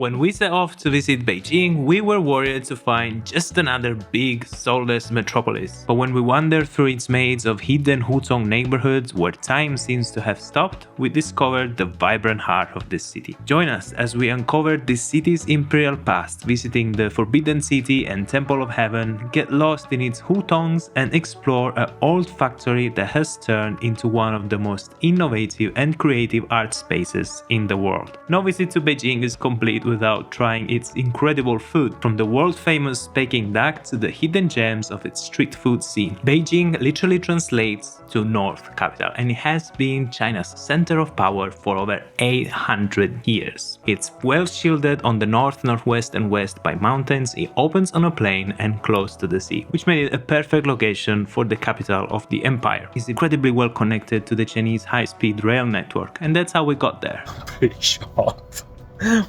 When we set off to visit Beijing, we were worried to find just another big, soulless metropolis. But when we wandered through its maze of hidden Hutong neighborhoods where time seems to have stopped, we discovered the vibrant heart of this city. Join us as we uncovered this city's imperial past, visiting the Forbidden City and Temple of Heaven, get lost in its Hutongs, and explore an old factory that has turned into one of the most innovative and creative art spaces in the world. No visit to Beijing is complete without trying its incredible food, from the world-famous Peking Duck to the hidden gems of its street food scene. Beijing literally translates to North Capital, and it has been China's center of power for over 800 years. It's well shielded on the north, northwest and west by mountains, it opens on a plain and close to the sea, which made it a perfect location for the capital of the empire. It's incredibly well connected to the Chinese high-speed rail network, and that's how we got there. Pretty shocked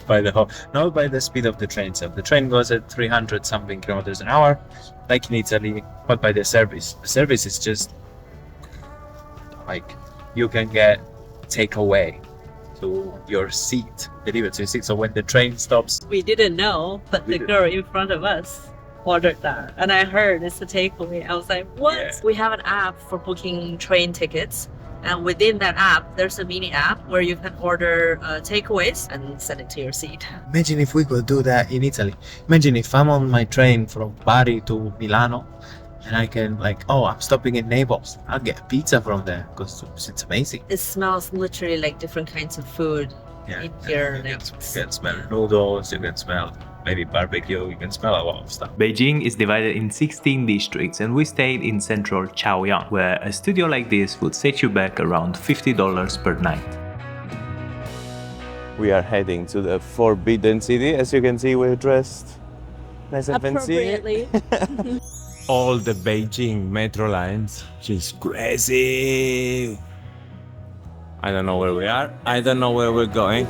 by not by the speed of the train itself. The train goes at 300 something kilometers an hour, like in Italy, but by the service. The service is just like you can get takeaway to your seat, delivered to your seat. So when the train stops, we didn't know, but the girl in front of us ordered that, and I heard it's a takeaway. I was like, what? Yeah. We have an app for booking train tickets. And within that app, there's a mini app where you can order takeaways and send it to your seat. imagine if we could do that in Italy. Imagine if I'm on my train from Bari to Milano and I can I'm stopping in Naples. I'll get pizza from there because it's amazing. It smells literally like different kinds of food in here. You can smell noodles, you can smell maybe barbecue, you can smell a lot of stuff. Beijing is divided in 16 districts, and we stayed in central Chaoyang, where a studio like this would set you back around $50 per night. We are heading to the Forbidden City. As you can see, we're dressed nice and fancy. Appropriately. All the Beijing metro lines, which is crazy. I don't know where we are. I don't know where we're going.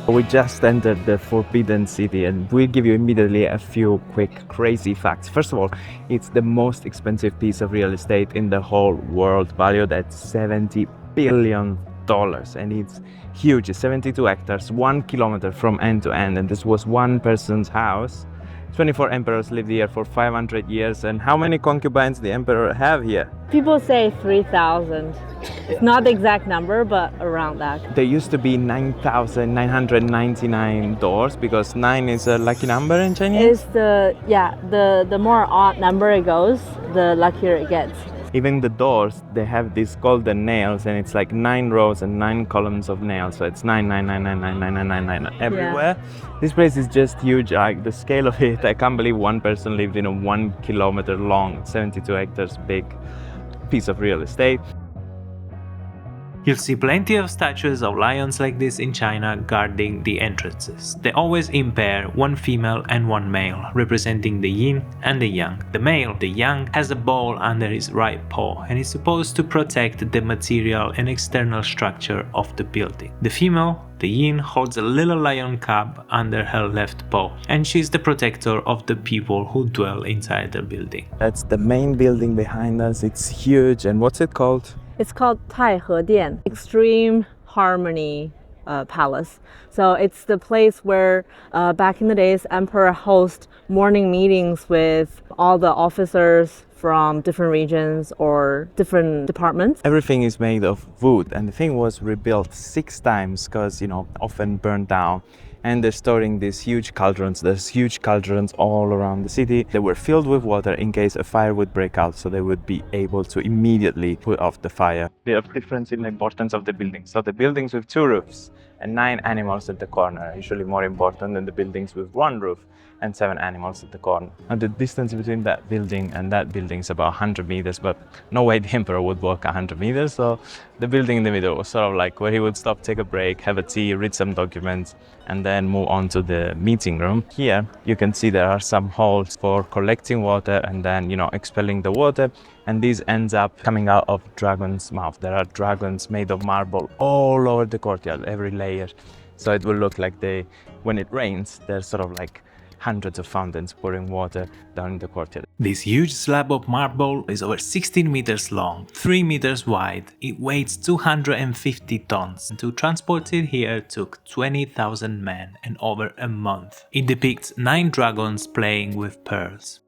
We just entered the Forbidden City, and we'll give you immediately a few quick crazy facts. First of all, it's the most expensive piece of real estate in the whole world, valued at $70 billion, and it's huge. It's 72 hectares, 1 kilometer from end to end, and this was one person's house. 24 emperors lived here for 500 years, and how many concubines the emperor have here? People say 3,000. It's not the exact number, but around that. There used to be 9,999 doors, because 9 is a lucky number in Chinese. It's the more odd number it goes, the luckier it gets. Even the doors, they have these golden nails, and it's like 9 rows and 9 columns of nails, so it's 9 everywhere. Yeah. This place is just huge. Like the scale of it, I can't believe one person lived in a 1 kilometer long, 72 hectares big piece of real estate. You'll see plenty of statues of lions like this in China guarding the entrances. They always in pair, one female and one male, representing the yin and the yang. The male, the yang, has a ball under his right paw and is supposed to protect the material and external structure of the building. The female, the yin, holds a little lion cub under her left paw, and she's the protector of the people who dwell inside the building. That's the main building behind us. It's huge, and what's it called? It's called Taihe Dian, Extreme Harmony Palace. So it's the place where back in the days, Emperor hosts morning meetings with all the officers from different regions or different departments. Everything is made of wood, and the thing was rebuilt 6 times because, often burned down. And they're storing these huge cauldrons. There's huge cauldrons all around the city. They were filled with water in case a fire would break out, so they would be able to immediately put off the fire. Bit of difference in the importance of the buildings. So the buildings with 2 roofs and 9 animals at the corner are usually more important than the buildings with 1 roof and 7 animals at the corner. And the distance between that building and that building is about 100 meters, but no way the emperor would walk 100 meters. So the building in the middle was sort of like where he would stop, take a break, have a tea, read some documents, and then move on to the meeting room. Here you can see there are some holes for collecting water and then, expelling the water. And this ends up coming out of dragon's mouth. There are dragons made of marble all over the courtyard, every layer. So it will look like when it rains, they're sort of like hundreds of fountains pouring water down in the courtyard. This huge slab of marble is over 16 meters long, 3 meters wide. It weighs 250 tons. To transport it here took 20,000 men and over a month. It depicts 9 dragons playing with pearls.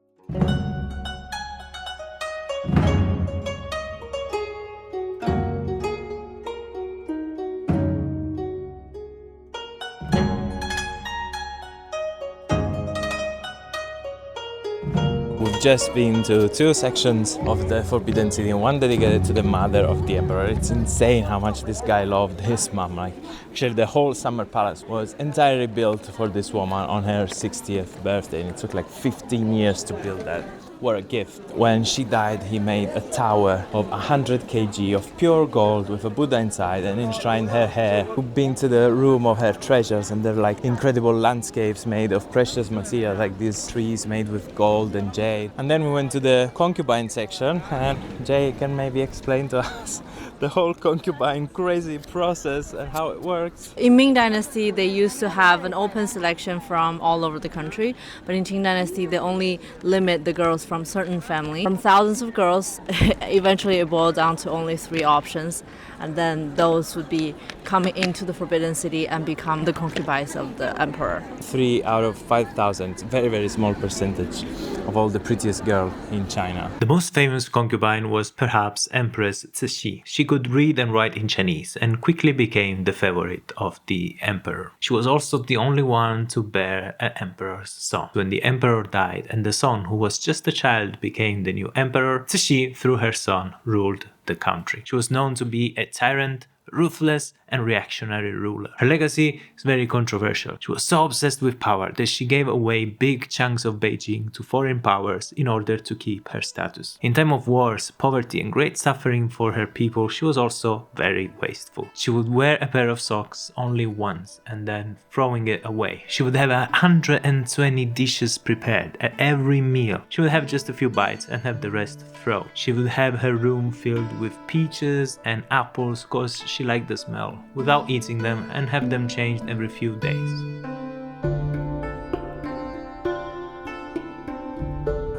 We've just been to 2 sections of the Forbidden City and one dedicated to the mother of the emperor. It's insane how much this guy loved his mom. Like, actually, the whole summer palace was entirely built for this woman on her 60th birthday, and it took like 15 years to build that. What a gift. When she died, he made a tower of 100 kg of pure gold with a Buddha inside and enshrined her hair. We've been to the room of her treasures, and they're like incredible landscapes made of precious material, like these trees made with gold and jade. And then we went to the concubine section, and Jay can maybe explain to us the whole concubine crazy process and how it works. In Ming Dynasty, they used to have an open selection from all over the country, but in Qing Dynasty, they only limit the girls from certain family. From thousands of girls, eventually it boiled down to only 3 options, and then those would be coming into the Forbidden City and become the concubines of the emperor. 3 out of 5,000, very, very small percentage of all the prettiest girl in China. The most famous concubine was perhaps Empress Cixi. She could read and write in Chinese and quickly became the favorite of the emperor. She was also the only one to bear an emperor's son. When the emperor died and the son, who was just a child, became the new emperor, Cixi, through her son, ruled the country. She was known to be a tyrant, ruthless and reactionary ruler. Her legacy is very controversial. She was so obsessed with power that she gave away big chunks of Beijing to foreign powers in order to keep her status. In time of wars, poverty and great suffering for her people, she was also very wasteful. She would wear a pair of socks only once and then throwing it away. She would have 120 dishes prepared at every meal. She would have just a few bites and have the rest thrown. She would have her room filled with peaches and apples because she liked the smell, without eating them, and have them changed every few days.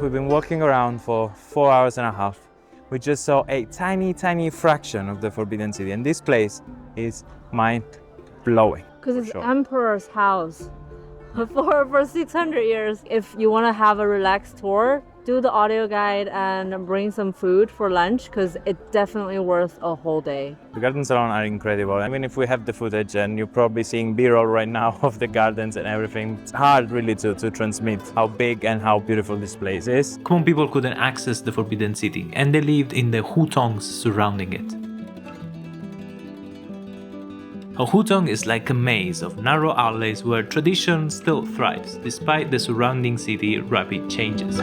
We've been walking around for 4 hours and a half. We just saw a tiny fraction of the Forbidden City, and this place is mind-blowing. Because it's sure. emperor's house for 600 years. If you want to have a relaxed tour, do the audio guide and bring some food for lunch, because it's definitely worth a whole day. The gardens alone are incredible. I mean, if we have the footage, and you're probably seeing B-roll right now of the gardens and everything, it's hard really to transmit how big and how beautiful this place is. Common people couldn't access the Forbidden City, and they lived in the Hutongs surrounding it. A Hutong is like a maze of narrow alleys where tradition still thrives, despite the surrounding city rapid changes.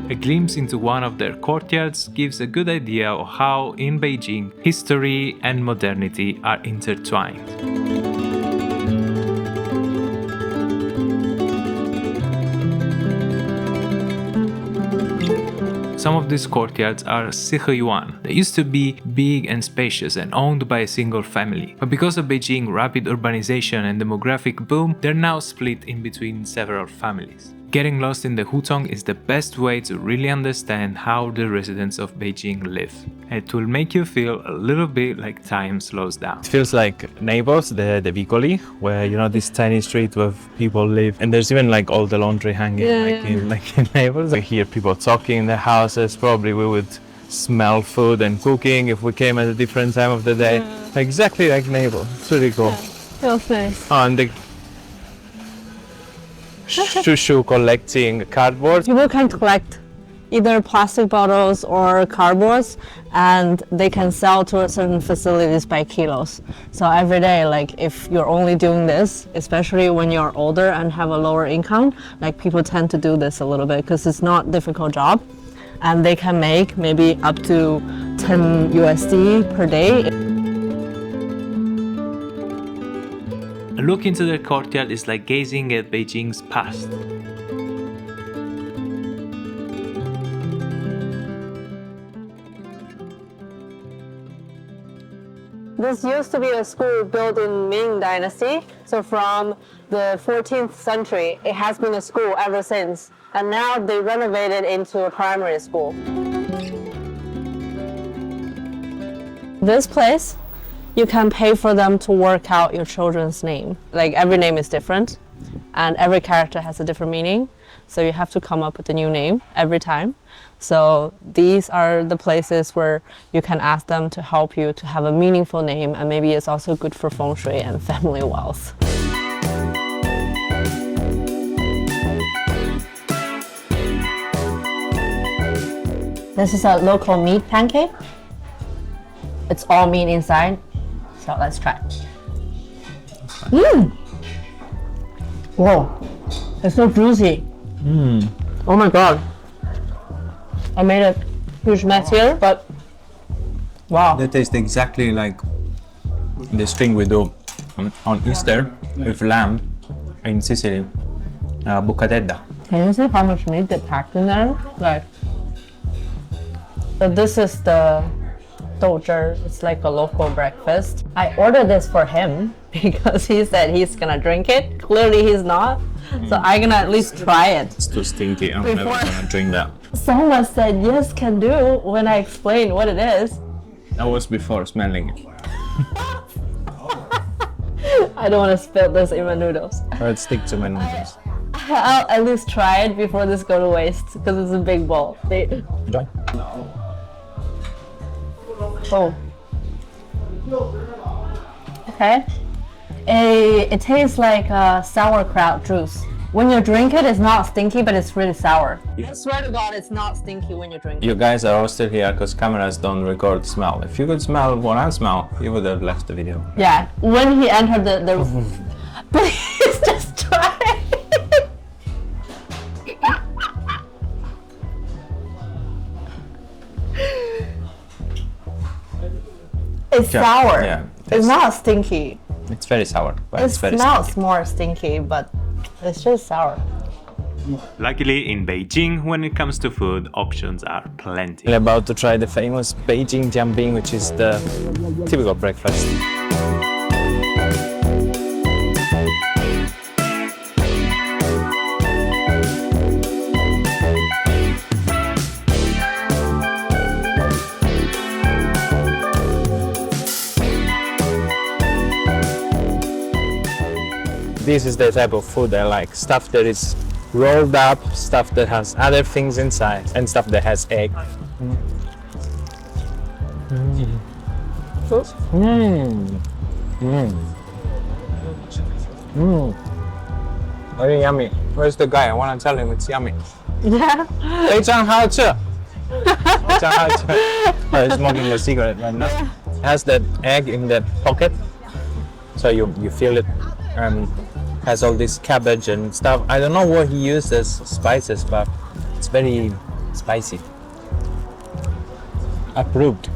A glimpse into one of their courtyards gives a good idea of how, in Beijing, history and modernity are intertwined. Some of these courtyards are Siheyuan. They used to be big and spacious and owned by a single family. But because of Beijing's rapid urbanization and demographic boom, they're now split in between several families. Getting lost in the Hutong is the best way to really understand how the residents of Beijing live. It will make you feel a little bit like time slows down. It feels like Neighbors, the Vicoli, where, you know, this tiny street where people live, and there's even like all the laundry hanging in Neighbors. I hear people talking in their houses. Probably we would smell food and cooking if we came at a different time of the day. Exactly like Neighbors. It's really cool. Feels nice. Oh, and the shushu collecting cardboard. People can collect either plastic bottles or cardboards, and they can sell to certain facilities by kilos. So every day, like if you're only doing this, especially when you're older and have a lower income, like people tend to do this a little bit because it's not a difficult job, and they can make maybe up to 10 USD per day. A look into their courtyard is like gazing at Beijing's past. This used to be a school built in Ming Dynasty. So from the 14th century, it has been a school ever since. And now they renovated into a primary school. This place, you can pay for them to work out your children's name. Like every name is different and every character has a different meaning. So you have to come up with a new name every time. So these are the places where you can ask them to help you to have a meaningful name, and maybe it's also good for feng shui and family wealth. This is a local meat pancake. It's all meat inside, so let's try. Mmm! Whoa, it's so juicy. Oh my god. I made a huge mess here, but wow. They taste exactly like this thing we do on Easter with lamb in Sicily, bucatella. Can you see how much meat they packed in there? Like, so this is the Dowager. It's like a local breakfast. I ordered this for him because he said he's gonna drink it. Clearly he's not. So I'm gonna at least try it. It's too stinky. I'm never gonna drink that. Someone said yes, can do when I explained what it is. That was before smelling it. I don't want to spill this in my noodles. Let's stick to my noodles. I'll at least try it before this go to waste because it's a big bowl. Enjoy. Oh. Okay. It tastes like sauerkraut juice. When you drink it, it's not stinky, but it's really sour. I swear to God, it's not stinky when you drink it. You guys are all still here because cameras don't record smell. If you could smell what I smell, you would have left the video. Yeah, when he entered the please just try it. It's sour. Yeah, it's not stinky. It's very sour, but It it's very smells stinky. more stinky, but it's just sour. Luckily, in Beijing, when it comes to food, options are plenty. We're about to try the famous Beijing Jianbing, which is the typical breakfast. This is the type of food I like. Stuff that is rolled up, stuff that has other things inside, and stuff that has egg. Very yummy. Where's the guy? I want to tell him it's yummy. Yeah. 非常好吃. 非常好吃. Oh, he's smoking a cigarette right now. It has that egg in that pocket, so you feel it. Has all this cabbage and stuff. I don't know what he used as spices, but it's very spicy. Approved.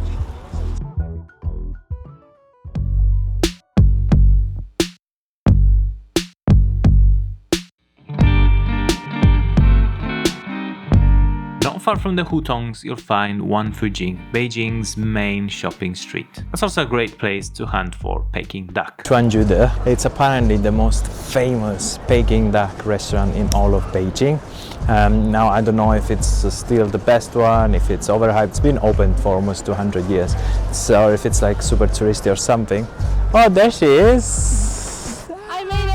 Not far from the Hutongs, you'll find Wanfujing, Beijing's main shopping street. It's also a great place to hunt for Peking Duck. Zhajiangmian. It's apparently the most famous Peking Duck restaurant in all of Beijing. Now I don't know if it's still the best one, if it's overhyped. It's been open for almost 200 years. So if it's like super touristy or something. Oh, there she is. I made it!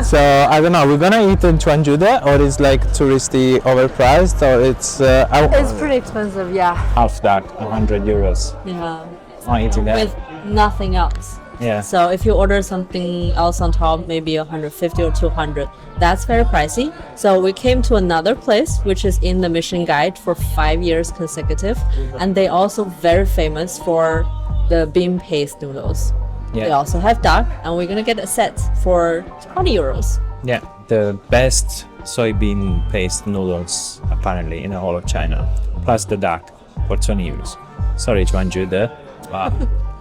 So I don't know, we're gonna eat in Zhajiangmian, or it's like touristy overpriced, or it's It's pretty expensive, yeah. half that, 100 euros. Yeah. I'm eating that. With nothing else. Yeah. So if you order something else on top, maybe 150 or 200, that's very pricey. So we came to another place, which is in the Mission Guide for 5 years consecutive. And they also very famous for the bean paste noodles. Yeah. They also have duck, and we're gonna get a set for 20 euros. Yeah, the best soybean paste noodles apparently in the whole of China, plus the duck for 20 euros. Sorry, Zhajiangmian, but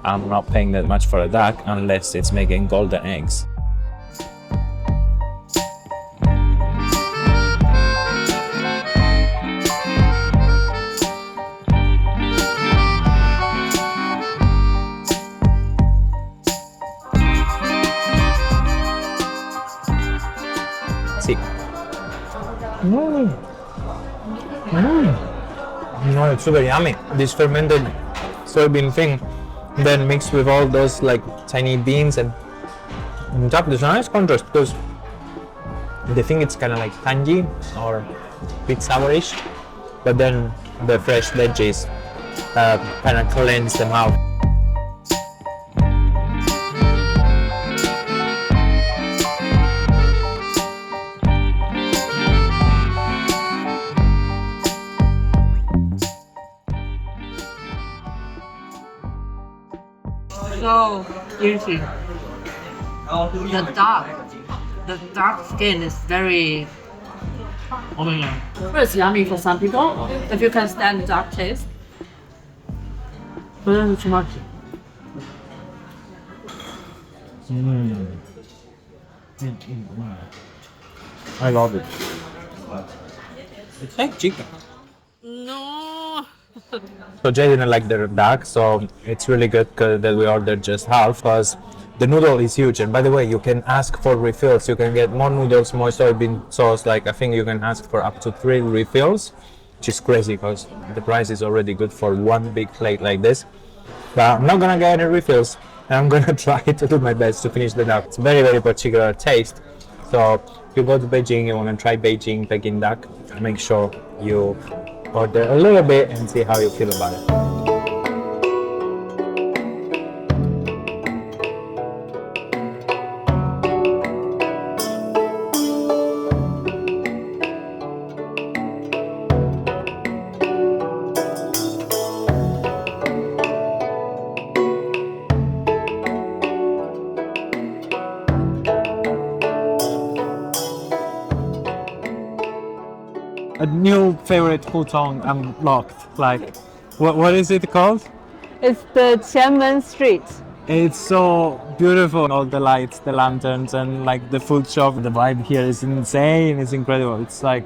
I'm not paying that much for a duck unless it's making golden eggs. You know, it's super yummy. This fermented soybean thing, then mixed with all those like tiny beans and on top, there's a nice contrast because the thing it's kind of like tangy or a bit sourish, but then the fresh veggies kind of cleanse the mouth. So juicy. The dark skin is very. It's yummy for some people. If you can stand dark taste. But then too much. I love it. It's like chicken. No. So Jay didn't like the duck, so it's really good that we ordered just half because the noodle is huge. And by the way, you can ask for refills. You can get more noodles, more soybean sauce. Like I think you can ask for up to 3 refills, which is crazy because the price is already good for one big plate like this. But I'm not gonna get any refills, and I'm gonna try to do my best to finish the duck. It's very, very particular taste. So if you go to Beijing, you wanna try Peking Duck, make sure you order a little bit and see how you feel about it. A new favorite Hutong unlocked. Like, what is it called? It's the Qianmen Street. It's so beautiful. All the lights, the lanterns, and like the food shop. The vibe here is insane. It's incredible. It's like,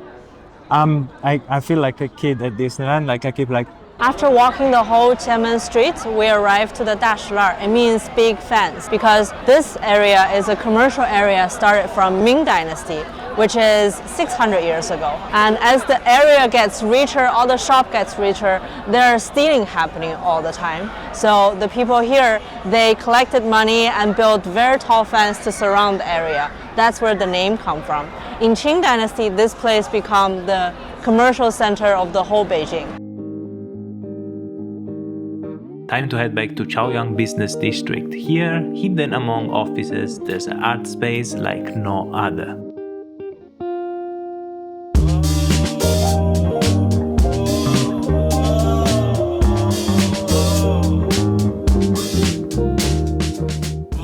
I feel like a kid at Disneyland. Like I keep like. After walking the whole Qianmen Street, we arrived to the Dashilan. It means big fence because this area is a commercial area started from Ming Dynasty, which is 600 years ago. And as the area gets richer, all the shop gets richer, there's stealing happening all the time. So the people here, they collected money and built very tall fence to surround the area. That's where the name comes from. In Qing Dynasty, this place became the commercial center of the whole Beijing. Time to head back to Chaoyang Business District. Here, hidden among offices, there's an art space like no other.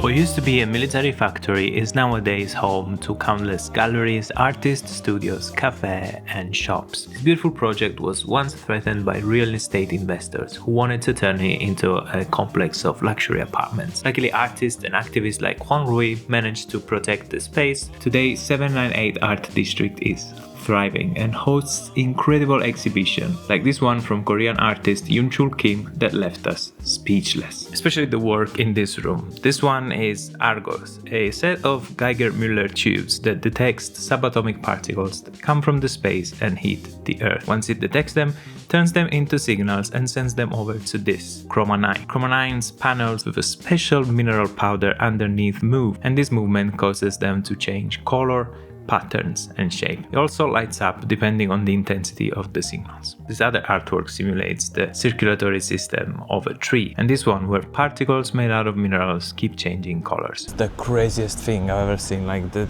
What used to be a military factory is nowadays home to countless galleries, artist studios, cafes, and shops. This beautiful project was once threatened by real estate investors who wanted to turn it into a complex of luxury apartments. Luckily, artists and activists like Huang Rui managed to protect the space. Today, 798 Art District is thriving and hosts incredible exhibitions like this one from Korean artist Yoon Kim that left us speechless. Especially the work in this room. This one is Argos, a set of Geiger-Müller tubes that detects subatomic particles that come from the space and hit the Earth. Once it detects them, turns them into signals and sends them over to this Chroma 9. Chroma 9's panels with a special mineral powder underneath move, and this movement causes them to change color, patterns and shape. It also lights up depending on the intensity of the signals. This other artwork simulates the circulatory system of a tree, and this one where particles made out of minerals keep changing colors. The craziest thing I've ever seen. Like the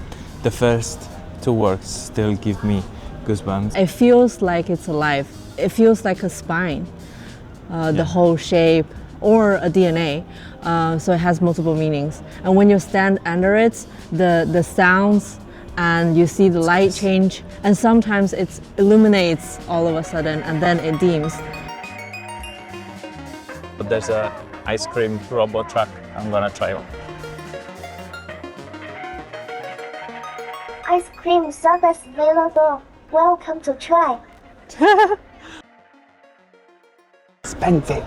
first 2 works still give me goosebumps. It feels like it's alive. It feels like a spine, the whole shape, or a DNA. So it has multiple meanings. And when you stand under it, the sounds, and you see the light change, and sometimes it illuminates all of a sudden and then it dims. There's a ice cream robot truck. I'm gonna try one. Ice cream service available. Welcome to try. Expensive.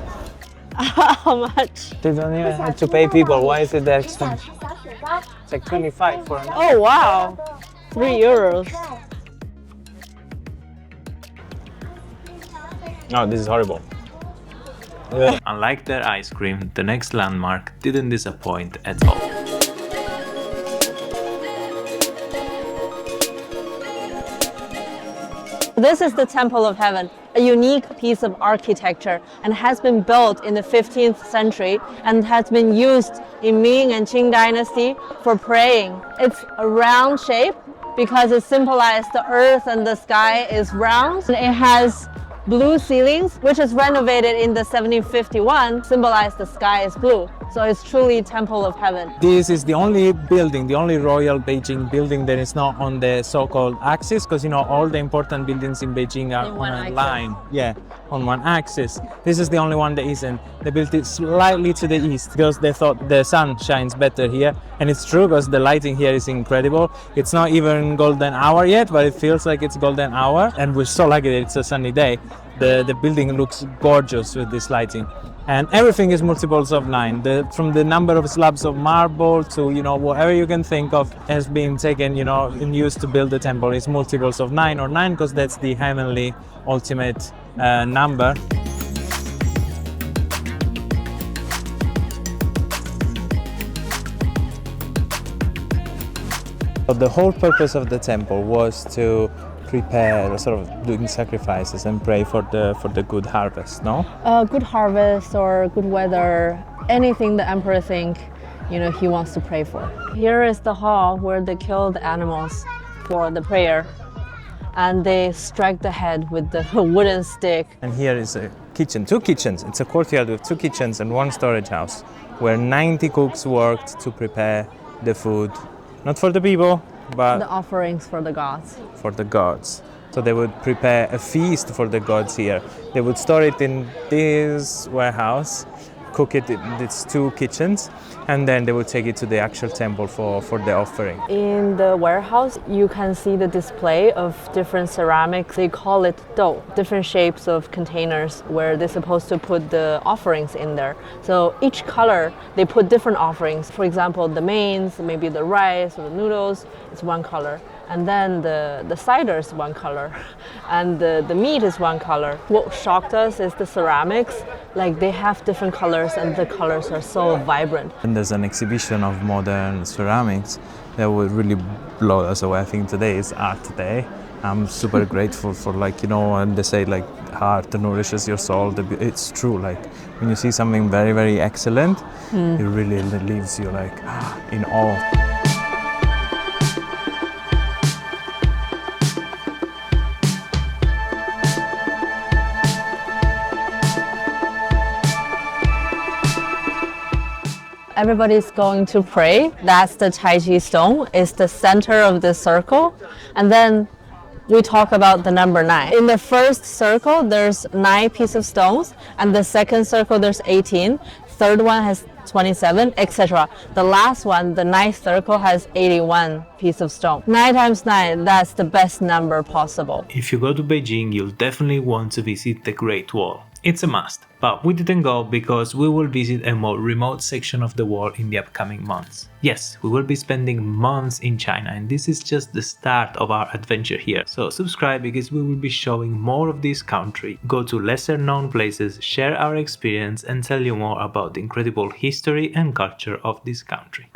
How much? They don't even have to pay people. Why is it that expensive? It's like 25 for an hour. Oh wow, €3. Oh, this is horrible. Unlike their ice cream, the next landmark didn't disappoint at all. This is the Temple of Heaven, a unique piece of architecture, and has been built in the 15th century and has been used in Ming and Qing dynasty for praying. It's a round shape because it symbolizes the earth and the sky is round. And it has blue ceilings, which is renovated in the 1751, symbolize the sky is blue. So it's truly Temple of Heaven. This is the only building, the only royal Beijing building that is not on the so-called axis, because you know all the important buildings in Beijing are on a line. Yeah, on one axis. This is the only one that isn't. They built it slightly to the east because they thought the sun shines better here. And it's true because the lighting here is incredible. It's not even golden hour yet, but it feels like it's golden hour. And we're so lucky that it's a sunny day. The building looks gorgeous with this lighting. And everything is multiples of 9. From the number of slabs of marble to, you know, whatever you can think of has been taken, you know, and used to build the temple. It's multiples of 9 or 9 because that's the heavenly ultimate number. But the whole purpose of the temple was to prepare, sort of doing sacrifices and pray for the good harvest, no? Good harvest or good weather, anything the emperor think, you know, he wants to pray for. Here is the hall where they kill the animals for the prayer, and they strike the head with the wooden stick. And here is a kitchen, 2 kitchens. It's a courtyard with 2 kitchens and 1 storage house, where 90 cooks worked to prepare the food, not for the people, but the offerings for the gods. For the gods. So they would prepare a feast for the gods here. They would store it in this warehouse, cook it in these 2 kitchens, and then they would take it to the actual temple for the offering. In the warehouse, you can see the display of different ceramics. They call it dou, different shapes of containers where they're supposed to put the offerings in there. So each color, they put different offerings. For example, the mains, maybe the rice or the noodles, it's one color. And then the cider is one color, and the meat is one color. What shocked us is the ceramics, like they have different colors and the colors are so vibrant. And there's an exhibition of modern ceramics that would really blow us away. I think today is Art Day. I'm super grateful for, like, you know, and they say like art nourishes your soul. It's true, like when you see something very, very excellent, it really leaves you like in awe. Everybody's going to pray. That's the Taiji stone. It's the center of the circle. And then we talk about the number 9. In the first circle, there's 9 pieces of stones. And the second circle, there's 18. Third one has 27, etc. The last one, the 9th circle, has 81 pieces of stone. 9 times 9, that's the best number possible. If you go to Beijing, you'll definitely want to visit the Great Wall. It's a must, but we didn't go because we will visit a more remote section of the wall in the upcoming months. Yes, we will be spending months in China, and this is just the start of our adventure here. So subscribe because we will be showing more of this country, go to lesser known places, share our experience and tell you more about the incredible history and culture of this country.